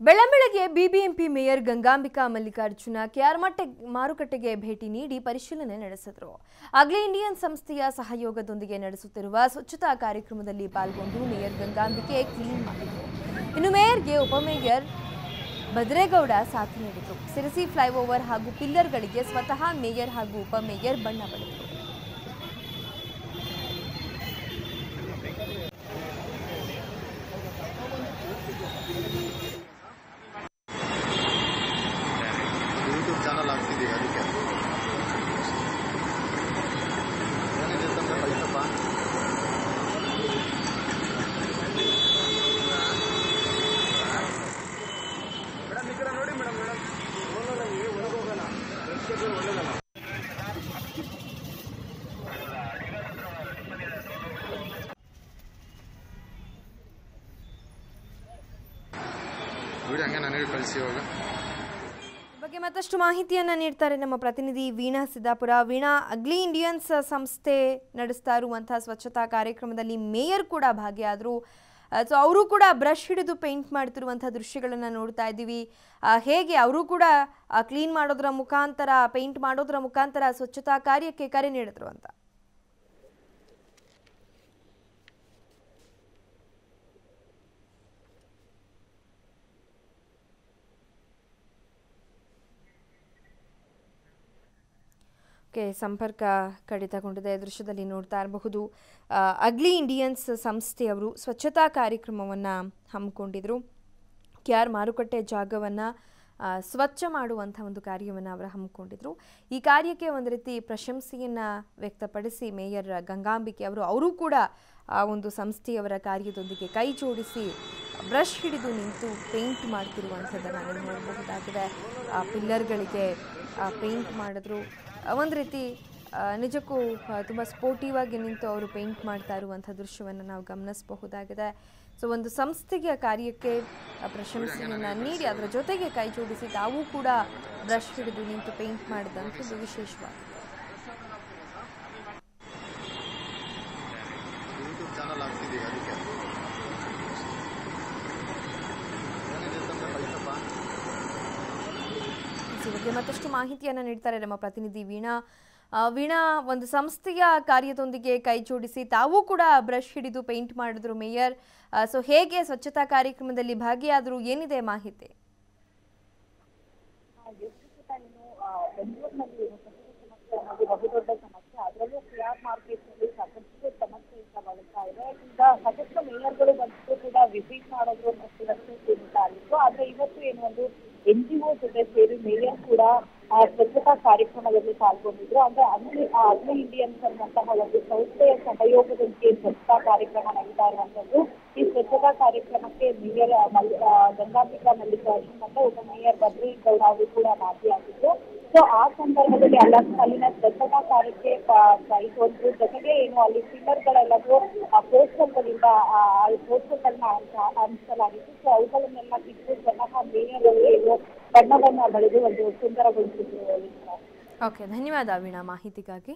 ಬೆಳ್ಳಂಬೆಳಗ್ಗೆ BBMP mayor Gangambika Mallikarjuna KR ಮಾರುಕಟ್ಟೆಗೆ ಭೇಟಿ ನೀಡಿ ಪರಿಶೀಲನೆ ನಡೆಸಿದರು. ಅಗ್ಲಿ ಇಂಡಿಯನ್ ಸಂಸ್ಥೆಯ ಸಹಯೋಗದೊಂದಿಗೆ ನಡೆಸುತ್ತಿರುವ ಸ್ವಚ್ಛತಾ ಕಾರ್ಯಕ್ರಮದಲ್ಲಿ ಪಾಲ್ಗೊಂಡು ಮೇಯರ್ ಗಂಗಾಂಬಿಕೆ ಕ್ಲೀನ್ ಮಾಡಿದರು. ಇನ್ನು ಮೇಯರ್ಗೆ ಉಪಮೇಯರ್ ಭದ್ರೇಗೌಡ ಸಾಥ್ ನೀಡಿದರು. ಸಿರಸಿ ಫ್ಲೈಓವರ್ ಹಾಗೂ ಪಿಲ್ಲರ್ಗಳಿಗೆ ಸ್ವತಃ ಮೇಯರ್ ಹಾಗೂ ಉಪಮೇಯರ್ ಬಣ್ಣ ಬಳಿದರು. ಚಾನಲ್ ಆಗ್ತಿದೆ ಅದಕ್ಕೆ ಏನಿದೆ ಅಂತಂದ್ರೆ ಕಳಿಸಪ್ಪ. ಮೇಡಮ್ ಈ ಕಡೆ ನೋಡಿ ಮೇಡಮ್ ಒಳಗೆ ಹೋಗೋಣ ಒಳ್ಳೆದಲ್ಲ. ವಿಡಿಯೋ ಹಂಗೆ ನನಗೆ ಕಳಿಸಿ ಇವಾಗ. ಬಗ್ಗೆ ಮತ್ತಷ್ಟು ಮಾಹಿತಿಯನ್ನು ನೀಡ್ತಾರೆ ನಮ್ಮ ಪ್ರತಿನಿಧಿ ವೀಣಾ ಸಿದ್ದಾಪುರ. ವೀಣಾ, ಅಗ್ಲಿ ಇಂಡಿಯನ್ಸ್ ಸಂಸ್ಥೆ ನಡೆಸ್ತಾ ಇರುವಂತಹ ಸ್ವಚ್ಛತಾ ಕಾರ್ಯಕ್ರಮದಲ್ಲಿ ಮೇಯರ್ ಕೂಡ ಭಾಗಿಯಾದರು. ಸೊ ಅವರು ಕೂಡ ಬ್ರಷ್ ಹಿಡಿದು ಪೇಂಟ್ ಮಾಡ್ತಿರುವಂತಹ ದೃಶ್ಯಗಳನ್ನು ನೋಡ್ತಾ ಇದ್ದೀವಿ. ಹೇಗೆ ಅವರು ಕೂಡ ಕ್ಲೀನ್ ಮಾಡೋದ್ರ ಮುಖಾಂತರ, ಪೇಂಟ್ ಮಾಡೋದ್ರ ಮುಖಾಂತರ ಸ್ವಚ್ಛತಾ ಕಾರ್ಯಕ್ಕೆ ಕರೆ ನೀಡಿದ್ರು ಅಂತ? ಸಂಪರ್ಕ ಕಡಿತಗೊಂಡಿದೆ. ದೃಶ್ಯದಲ್ಲಿ ನೋಡ್ತಾ ಇರಬಹುದು. ಅಗ್ಲಿ ಇಂಡಿಯನ್ಸ್ ಸಂಸ್ಥೆಯವರು ಸ್ವಚ್ಛತಾ ಕಾರ್ಯಕ್ರಮವನ್ನು ಹಮ್ಮಿಕೊಂಡಿದ್ರು. ಕೆಆರ್ ಮಾರುಕಟ್ಟೆ ಜಾಗವನ್ನು ಸ್ವಚ್ಛ ಮಾಡುವಂಥ ಒಂದು ಕಾರ್ಯವನ್ನು ಅವರು ಹಮ್ಮಿಕೊಂಡಿದ್ರು. ಈ ಕಾರ್ಯಕ್ಕೆ ಒಂದು ರೀತಿ ಪ್ರಶಂಸೆಯನ್ನು ವ್ಯಕ್ತಪಡಿಸಿ ಮೇಯರ್ ಗಂಗಾಂಬಿಕೆ ಅವರು ಕೂಡ ಆ ಒಂದು ಸಂಸ್ಥೆಯವರ ಕಾರ್ಯದೊಂದಿಗೆ ಕೈ ಜೋಡಿಸಿ ಬ್ರಷ್ ಹಿಡಿದು ನಿಂತು ಪೇಂಟ್ ಮಾಡ್ತಿರುವಂಥದ್ದನ್ನು ನೀವು ನೋಡಬಹುದಾಗಿದೆ. ಪಿಲ್ಲರ್ಗಳಿಗೆ ಪೇಂಟ್ ಮಾಡಿದ್ರು. ಒಂದು ರೀತಿ ನಿಜಕ್ಕೂ ತುಂಬ ಸ್ಪೋರ್ಟಿವ್ ಆಗಿ ನಿಂತು ಅವರು ಪೇಂಟ್ ಮಾಡ್ತಾ ಇರುವಂಥ ದೃಶ್ಯವನ್ನು ನಾವು ಗಮನಿಸಬಹುದಾಗಿದೆ. ಸೊ ಒಂದು ಸಂಸ್ಥೆಯ ಕಾರ್ಯಕ್ಕೆ ಪ್ರಶಂಸೆಯನ್ನು ನೀಡಿ ಅದರ ಜೊತೆಗೆ ಕೈ ಜೋಡಿಸಿ ತಾವು ಕೂಡ ಬ್ರಷ್ ಹಿಡಿದು ನಿಂತು ಪೇಂಟ್ ಮಾಡಿದಂಥದ್ದು ವಿಶೇಷವಾಗಿದೆ. ಚಾನಲ್ ಆಗ್ತಿದೆ ಅದಕ್ಕೆ ಏನಿದೆ ಅಂತಂದ್ರೆ ಕಳಿಸಪ್ಪ. ಈ ಬಗ್ಗೆ ಮತ್ತಷ್ಟು ಮಾಹಿತಿಯನ್ನು ನೀಡ್ತಾರೆ ನಮ್ಮ ಪ್ರತಿನಿಧಿ ವೀಣಾ. ವೀಣಾ, ಒಂದು ಸಂಸ್ಥೆಯ ಕಾರ್ಯದೊಂದಿಗೆ ಕೈ ಜೋಡಿಸಿ ತಾವು ಕೂಡ ಬ್ರಷ್ ಹಿಡಿದು ಪೇಂಟ್ ಮಾಡಿದ್ರು ಮೇಯರ್. ಸೊ ಹೇಗೆ ಸ್ವಚ್ಛತಾ ಕಾರ್ಯಕ್ರಮದಲ್ಲಿ ಭಾಗಿಯಾದರು, ಏನಿದೆ ಮಾಹಿತಿ? ಬೆಂಗಳೂರಿನಲ್ಲಿ ಬಹುದೊಡ್ಡ ಸಮಸ್ಯೆ, ಅದರಲ್ಲೂ ಕೆಆರ್ ಮಾರ್ಕೆಟ್ನಲ್ಲಿ ಸಾಕಷ್ಟು ಸಮಸ್ಯೆ ಬಳಸ್ತಾ ಇದೆ. ಈಗ ಸಾಕಷ್ಟು ಮೇಯರ್ಗಳು ಬಂದು ಕೂಡ ವಿಸಿಟ್ ಮಾಡೋದು ಮತ್ತು ಸೀಮಿತ ಆಗಿತ್ತು. ಆದ್ರೆ ಇವತ್ತು ಏನು ಒಂದು NGO ಜೊತೆ ಸೇರಿ ಮೇಯರ್ ಕೂಡ ಸ್ವಚ್ಛತಾ ಕಾರ್ಯಕ್ರಮದಲ್ಲಿ ಪಾಲ್ಗೊಂಡಿದ್ರು. ಅಂದ್ರೆ ಅಗ್ಲಿ ಇಂಡಿಯನ್ಸ್ ಅನ್ನುವಂತಹ ಒಂದು ಸಂಸ್ಥೆಯ ಸಹಯೋಗದೊಂದಿಗೆ ಸ್ವಚ್ಛತಾ ಕಾರ್ಯಕ್ರಮ ನಡೀತಾ ಇರುವಂತದ್ದು. ಈ ಸ್ವಚ್ಛತಾ ಕಾರ್ಯಕ್ರಮಕ್ಕೆ ಮೇಯರ್ ಗಂಗಾಂಬಿಕಾ ಮಲ್ಲಿಕಾರ್ಜುನ್ ಮತ್ತು ಉಪಮೇಯರ್ ಭದ್ರೇಗೌಡ ಅವರು ಕೂಡ ಭಾಗಿಯಾಗಿದ್ರು. ಸೊ ಆ ಸಂದರ್ಭದಲ್ಲಿ ಅಲ್ಲಿನ ಸ್ವಚ್ಛತಾ ಕಾರ್ಯಕ್ಕೆ ಕೈಗೊಂಡ್ರು. ಜೊತೆಗೆ ಏನು ಅಲ್ಲಿ ಪಿಲ್ಲರ್ಗಳೆಲ್ಲವೂ ಪೋಸ್ಟರ್ಗಳಿಂದ ಪೋಸ್ಟರ್ಗಳನ್ನ ಹಂಚಲಾಗಿತ್ತು. ಸೊ ಅವುಗಳನ್ನೆಲ್ಲ ಕಿತ್ತು ಸ್ವತಃ ಮೇಯರ್ ಅವರು ಏನು ಬಣ್ಣವನ್ನ ಬಳಿದು ಒಂದು ಸುಂದರಗೊಳಿಸಿದ್ರು. ಓಕೆ, ಧನ್ಯವಾದ ವೀಣಾ ಮಾಹಿತಿಗಾಗಿ.